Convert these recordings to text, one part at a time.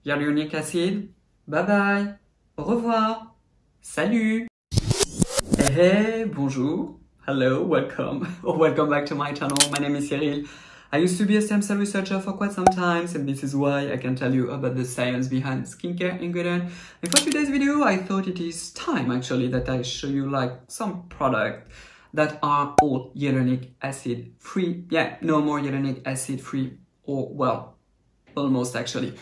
hyaluronic acid. Bye bye. Au revoir. Salut. Hey, bonjour. Hello, welcome. Welcome back to my channel. My name is Cyril. I used to be a stem cell researcher for quite some time, and this is why I can tell you about the science behind skincare ingredient. And for today's video, I thought it is time actually that I show you like some products that are all hyaluronic acid free. Yeah, no more hyaluronic acid free, or well, almost actually.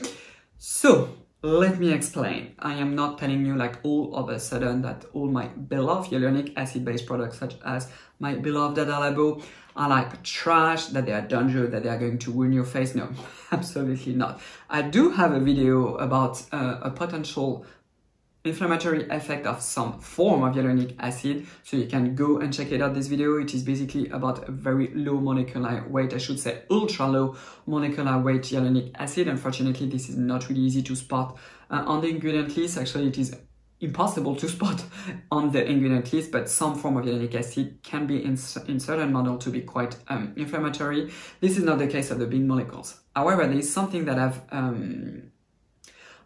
So let me explain. I am not telling you like all of a sudden that all my beloved hyaluronic acid based products such as my beloved Dada Labo are like trash, that they are dangerous, that they are going to ruin your face. No, absolutely not. I do have a video about a potential inflammatory effect of some form of hyaluronic acid, so you can go and check it out. This video, it is basically about a very low molecular weight, I should say ultra low molecular weight hyaluronic acid. Unfortunately, this is not really easy to spot on the ingredient list. Actually, it is impossible to spot on the ingredient list, but some form of hyaluronic acid can be in certain model to be quite inflammatory. This is not the case of the big molecules. However, there is something that I've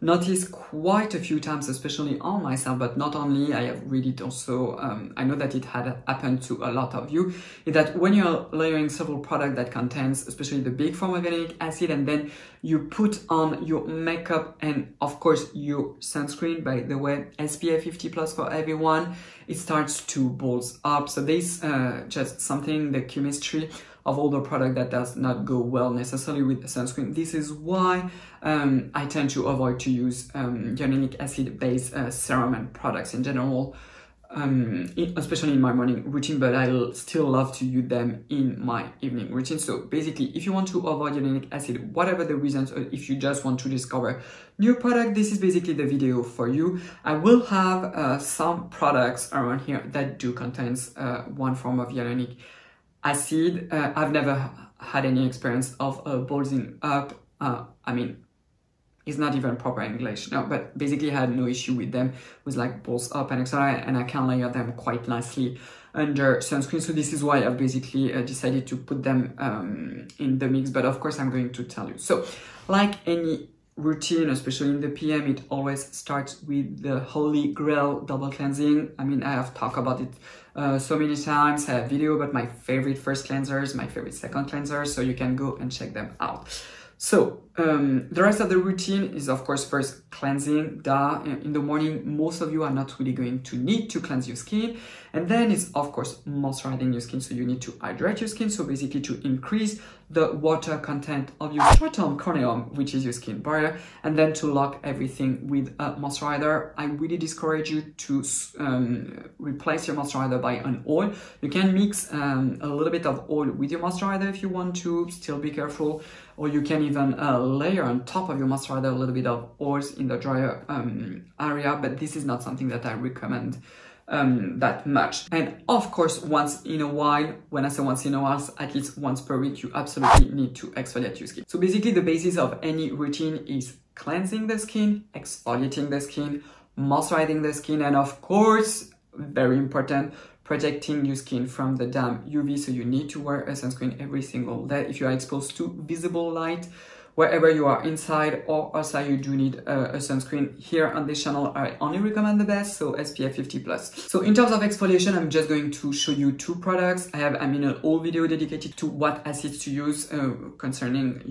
noticed quite a few times, especially on myself, but not only, I have read it also, I know that it had happened to a lot of you, is that when you're layering several products that contains, especially the big form of hyaluronic acid, and then you put on your makeup and of course your sunscreen, by the way, SPF 50+ for everyone, it starts to balls up. So this just something, the chemistry of all the product that does not go well necessarily with the sunscreen. This is why I tend to avoid to use hyaluronic acid based serum and products in general, especially in my morning routine, but I still love to use them in my evening routine. So basically, if you want to avoid hyaluronic acid, whatever the reasons, or if you just want to discover new product, this is basically the video for you. I will have some products around here that do contains one form of hyaluronic acid. I've never had any experience of ballsing up. I mean, it's not even proper English, no, but basically I had no issue with them, with like balls up and etc. And I can layer them quite nicely under sunscreen. So this is why I've basically decided to put them in the mix. But of course I'm going to tell you. So like any routine, especially in the PM, it always starts with the holy grail double cleansing. I mean, I have talked about it so many times. I have video about my favorite first cleansers, my favorite second cleansers, so you can go and check them out. So the rest of the routine is of course first cleansing. In the morning, most of you are not really going to need to cleanse your skin, and then it's of course moisturizing your skin. So you need to hydrate your skin, so basically to increase the water content of your stratum corneum, which is your skin barrier, and then to lock everything with a moisturizer. I really discourage you to replace your moisturizer by an oil. You can mix a little bit of oil with your moisturizer if you want to, still be careful, or you can even layer on top of your moisturizer a little bit of oils in the drier area, but this is not something that I recommend that much. And of course, once in a while, when I say once in a while, at least once per week, you absolutely need to exfoliate your skin. So basically the basis of any routine is cleansing the skin, exfoliating the skin, moisturizing the skin, and of course, very important, protecting your skin from the damn UV. So you need to wear a sunscreen every single day. If you are exposed to visible light, wherever you are, inside or outside, you do need a sunscreen. Here on this channel, I only recommend the best, so SPF 50+. So in terms of exfoliation, I'm just going to show you two products. I have an whole video dedicated to what acids to use concerning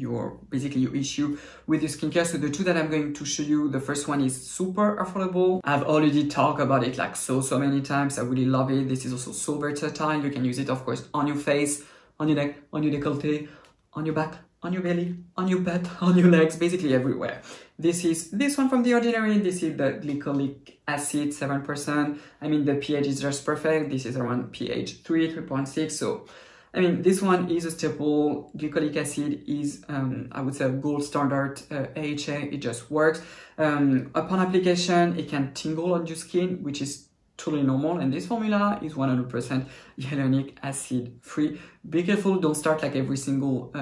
basically your issue with your skincare. So the two that I'm going to show you, the first one is super affordable. I've already talked about it like so many times. I really love it. This is also so versatile. You can use it, of course, on your face, on your neck, on your décolleté, on your back, on your belly, on your butt, on your legs, basically everywhere. This is this one from The Ordinary. This is the glycolic acid, 7%. I mean, the pH is just perfect. This is around pH 3.6. So, I mean, this one is a staple. Glycolic acid is, I would say, a gold standard AHA. It just works. Upon application, it can tingle on your skin, which is totally normal, and this formula is 100% hyaluronic acid free. be careful, don't start like every single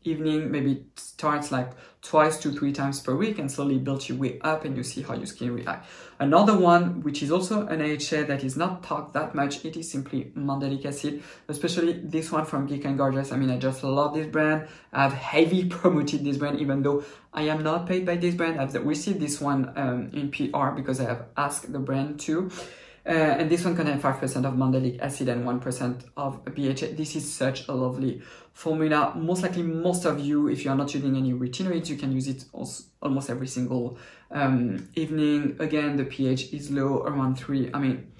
evening. Maybe start like 2 to 3 times per week and slowly build your way up, and you see how your skin reacts. Another one, which is also an AHA that is not talked that much, it is simply mandelic acid, especially this one from Geek and Gorgeous. I mean, I just love this brand. I've heavily promoted this brand, even though I am not paid by this brand. I've received this one in PR because I have asked the brand to. And this one contains 5% of mandelic acid and 1% of BHA. This is such a lovely formula. Most likely, most of you, if you are not using any retinoids, you can use it almost every single evening. Again, the pH is low, around 3. I mean,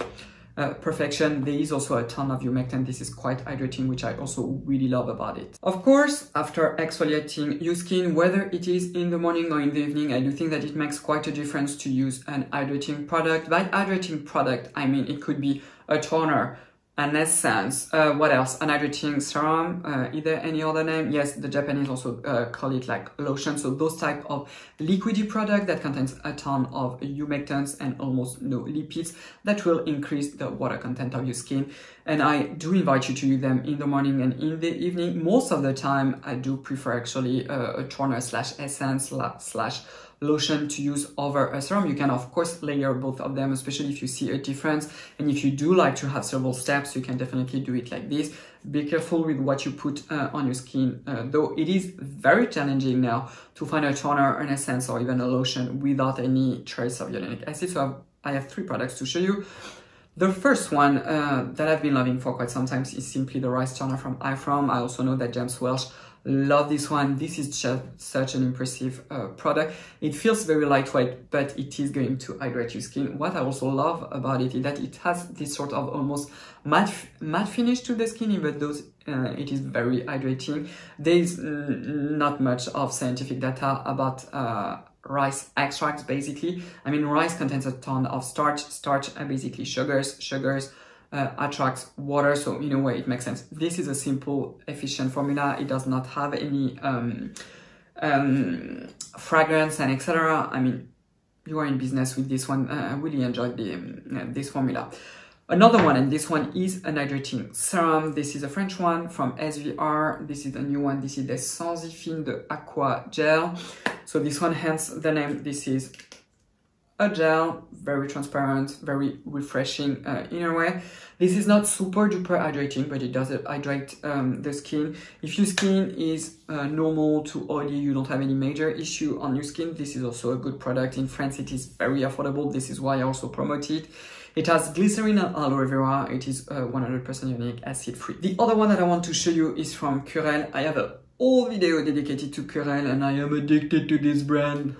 perfection. There is also a ton of humectant. This is quite hydrating, which I also really love about it. Of course, after exfoliating your skin, whether it is in the morning or in the evening, I do think that it makes quite a difference to use an hydrating product. By hydrating product, I mean it could be a toner, an essence, what else? An hydrating serum, either any other name. Yes, the Japanese also call it like lotion. So those type of liquidy product that contains a ton of humectants and almost no lipids that will increase the water content of your skin. And I do invite you to use them in the morning and in the evening. Most of the time, I do prefer actually a toner slash essence slash lotion to use over a serum. You can of course layer both of them, especially if you see a difference, and if you do like to have several steps, you can definitely do it like this. Be careful with what you put on your skin, though it is very challenging now to find a toner, an essence, or even a lotion without any trace of hyaluronic acid. So I have 3 products to show you. The first one that I've been loving for quite some time is simply the Rice Toner from iFrom. I also know that James Welch love this one. This is just such an impressive product. It feels very lightweight, but it is going to hydrate your skin. What I also love about it is that it has this sort of almost matte finish to the skin, even though it is very hydrating. There is not much of scientific data about rice extracts, basically. I mean, rice contains a ton of starch. Starch are basically sugars. Attracts water, so in a way it makes sense. This is a simple, efficient formula. It does not have any fragrance and etc. I mean, you are in business with this one. I really enjoyed this formula. Another one, and this one is an hydrating serum. This is a French one from SVR. This is a new one. This is the Sensifine, the Aqua Gel. So this one, hence the name. This is a gel, very transparent, very refreshing in a way. This is not super duper hydrating, but it does hydrate the skin. If your skin is normal to oily, you don't have any major issue on your skin, this is also a good product. In France, it is very affordable. This is why I also promote it. It has glycerin and aloe vera. It is 100% hyaluronic acid free. The other one that I want to show you is from Curel. I have a whole video dedicated to Curel, and I am addicted to this brand.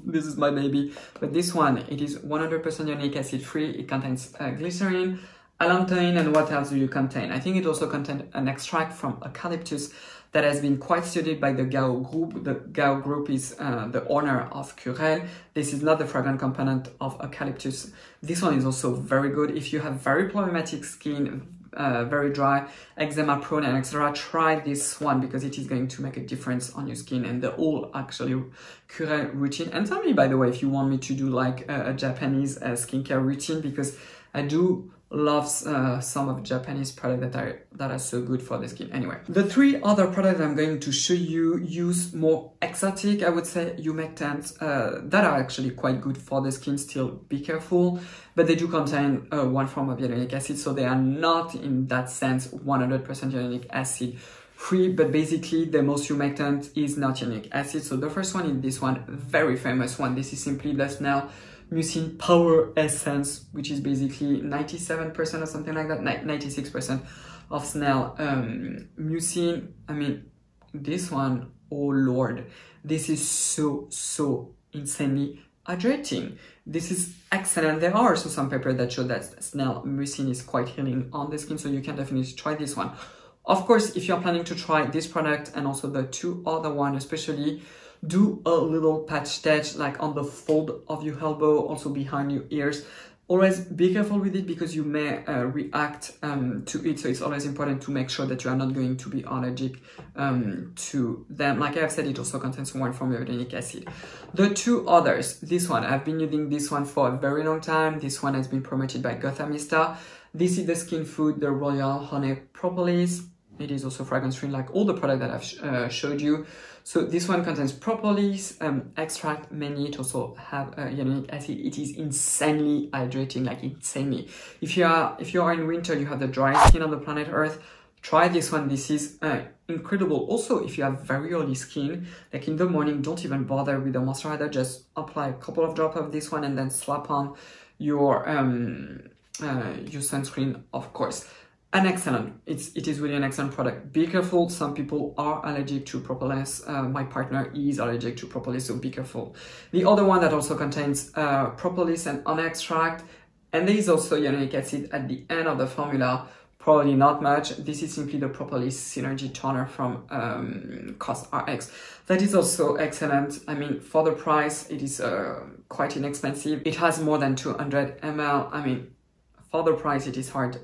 This is my baby. But this one, it is 100% hyaluronic acid free. It contains glycerin, allantoin, and what else do you contain? I think it also contains an extract from eucalyptus that has been quite studied by the Gao Group. The Gao Group is the owner of Curel. This is not the fragrant component of eucalyptus. This one is also very good. If you have very problematic skin, very dry, eczema prone, and etc., try this one because it is going to make a difference on your skin and the whole actually Curel routine. And tell me, by the way, if you want me to do like a Japanese skincare routine, because I do love some of Japanese products that are so good for the skin. Anyway, the 3 other products I'm going to show you use more exotic, I would say, humectants that are actually quite good for the skin. Still be careful, but they do contain one form of hyaluronic acid, so they are not in that sense 100% hyaluronic acid free, but basically the most humectant is not hyaluronic acid. So the first one is this one, very famous one. This is simply the Snell Mucin Power Essence, which is basically 97% or something like that, 96% of Snell mucin. I mean, this one, oh lord, this is so insanely hydrating. This is excellent. There are also some papers that show that Snell mucin is quite healing on the skin, so you can definitely try this one. Of course, if you're planning to try this product and also the 2 other ones, especially, do a little patch test like on the fold of your elbow, also behind your ears. Always be careful with it because you may react to it, so it's always important to make sure that you are not going to be allergic to them. Like I have said, it also contains one form of hyaluronic acid. The 2 others, this one, I've been using this one for a very long time. This one has been promoted by Gothamista. This is the Skin Food, the Royal Honey Propolis. It is also fragrance-free like all the products that I've showed you. So this one contains propolis extract, mainly. It also have hyaluronic acid. It is insanely hydrating, like insanely. If you are in winter, you have the driest skin on the planet Earth, try this one. This is incredible. Also, if you have very oily skin, like in the morning, don't even bother with the moisturizer. Just apply a couple of drops of this one and then slap on your sunscreen, of course. An excellent, it is really an excellent product. Be careful, some people are allergic to propolis. My partner is allergic to propolis, so be careful. The other one that also contains propolis and on extract, and there is also hyaluronic acid at the end of the formula, probably not much. This is simply the propolis synergy toner from COSRX. That is also excellent. I mean, for the price, it is quite inexpensive. It has more than 200 ml. I mean, for the price, it is hard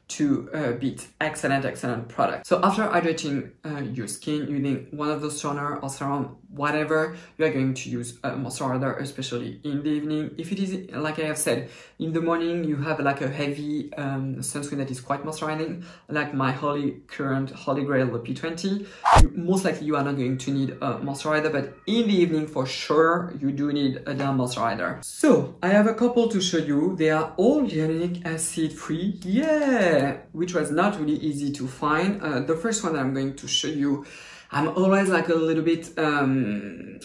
to beat. Excellent product. So after hydrating your skin using one of those toner or serum, whatever, you are going to use a moisturizer, especially in the evening. If it is, like I have said, in the morning you have like a heavy sunscreen that is quite moisturizing, like my Holy Grail, the P20, most likely you are not going to need a moisturizer, but in the evening for sure you do need a damn moisturizer. So I have a couple to show you. They are all hyaluronic acid free, yeah, which was not really easy to find. The first one that I'm going to show you, I'm always like a little bit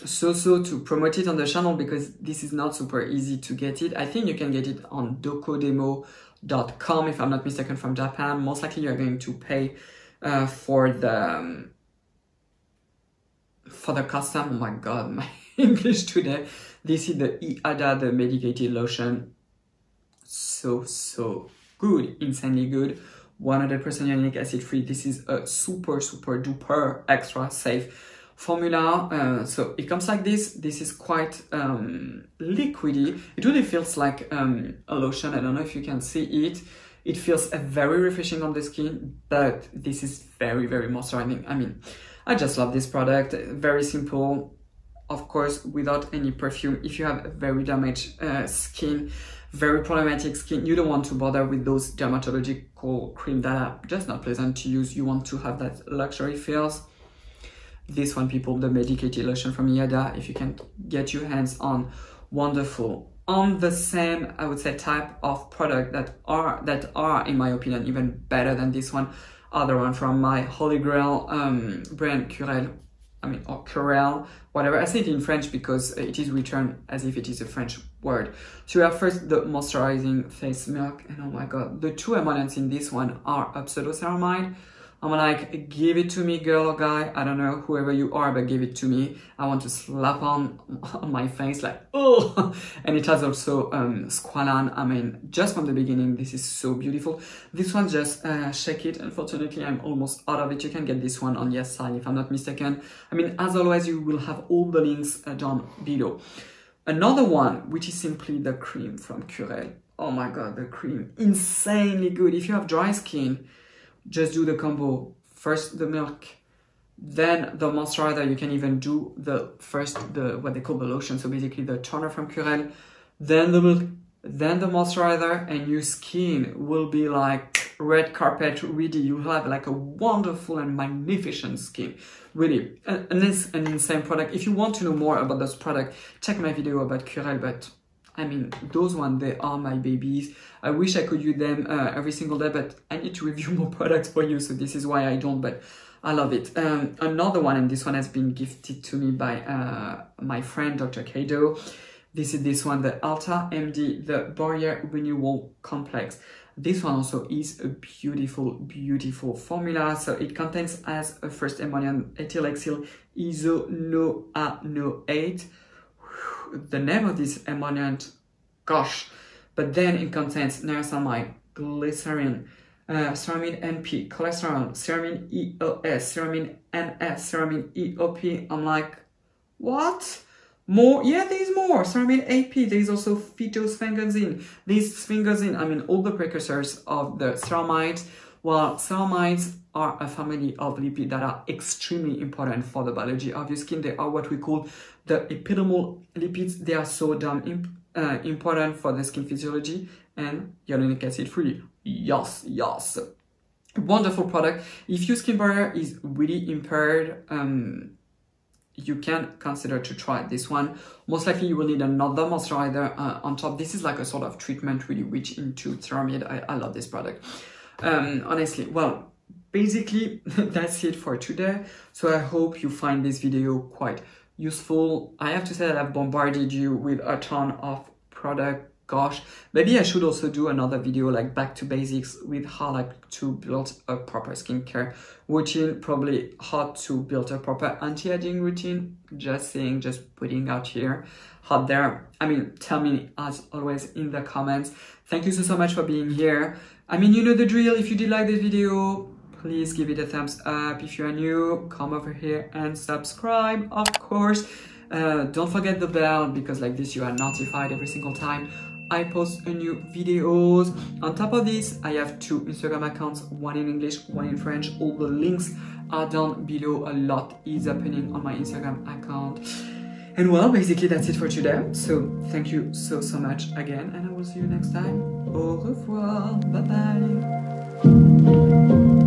so to promote it on the channel because this is not super easy to get it. I think you can get it on dokodemo.com if I'm not mistaken, from Japan. Most likely you're going to pay for the custom. Oh my god, my English today. This is the Iada, the medicated lotion. So good, insanely good. 100% hyaluronic acid free. This is a super duper extra safe formula. So it comes like this. This is quite liquidy. It really feels like a lotion. I don't know if you can see it. It feels very refreshing on the skin, but this is very moisturizing. I mean, I just love this product. Very simple, of course, without any perfume. If you have very damaged skin, very problematic skin, you don't want to bother with those dermatological cream that are just not pleasant to use. You want to have that luxury feels. This one, people, the medicated lotion from Iada, if you can get your hands on, wonderful. On the same, I would say, type of product that are in my opinion even better than this one, other one from my Holy Grail brand, Curel. I mean, or Curel, whatever. I say it in French because it is written as if it is a French word. So you have first the moisturizing face milk, and oh my god, the two emollients in this one are pseudoceramide. I'm like, give it to me, girl or guy, I don't know, whoever you are, but give it to me. I want to slap on my face, like, oh! And it has also squalane. I mean, just from the beginning, this is so beautiful. This one, just shake it. Unfortunately, I'm almost out of it. You can get this one on Yes Side, if I'm not mistaken. I mean, as always, you will have all the links down below. Another one, which is simply the cream from Curel. Oh my god, the cream, insanely good. If you have dry skin, just do the combo. First the milk, then the moisturizer. You can even do what they call the lotion, so basically the toner from Curel, then the milk, then the moisturizer, and your skin will be like red carpet ready. You'll have like a wonderful and magnificent skin. Really, an insane product. If you want to know more about this product, check my video about Curel, but I mean, those ones, they are my babies. I wish I could use them every single day, but I need to review more products for you, so this is why I don't, but I love it. Another one, and this one has been gifted to me by my friend, Dr. Kado. This is this one, the Alta MD, the Barrier Renewal Complex. This one also is a beautiful formula. So it contains as a first emollient ethylaxyl isonoanoate. The name of this emollient, gosh, but then it contains niacinamide, glycerin, ceramide NP, cholesterol, ceramide EOS, ceramide NS, ceramide EOP. I'm like, what? More? Yeah, there's more. Ceramide AP. There's also phytosphingosine. This sphingosine, I mean, all the precursors of the ceramides. Well, ceramides are a family of lipids that are extremely important for the biology of your skin. They are what we call the epidermal lipids. They are so damn important for the skin physiology, and hyaluronic acid free. Yes. Wonderful product. If your skin barrier is really impaired, you can consider to try this one. Most likely you will need another moisturizer on top. This is like a sort of treatment really rich into ceramide. I love this product. Honestly, well, basically that's it for today. So I hope you find this video quite useful. I have to say that I've bombarded you with a ton of product. Gosh, maybe I should also do another video like back to basics with how like to build a proper skincare routine, probably how to build a proper anti-aging routine. Just saying, just putting out there. I mean, tell me as always in the comments. Thank you so much for being here. I mean, you know the drill. If you did like this video, please give it a thumbs up. If you are new, come over here and subscribe, of course. Don't forget the bell, because like this you are notified every single time I post a new videos. On top of this, I have 2 Instagram accounts, one in English, one in French. All the links are down below. A lot is happening on my Instagram account. And well, basically that's it for today. So thank you so much again, and I will see you next time. Au revoir, bye bye.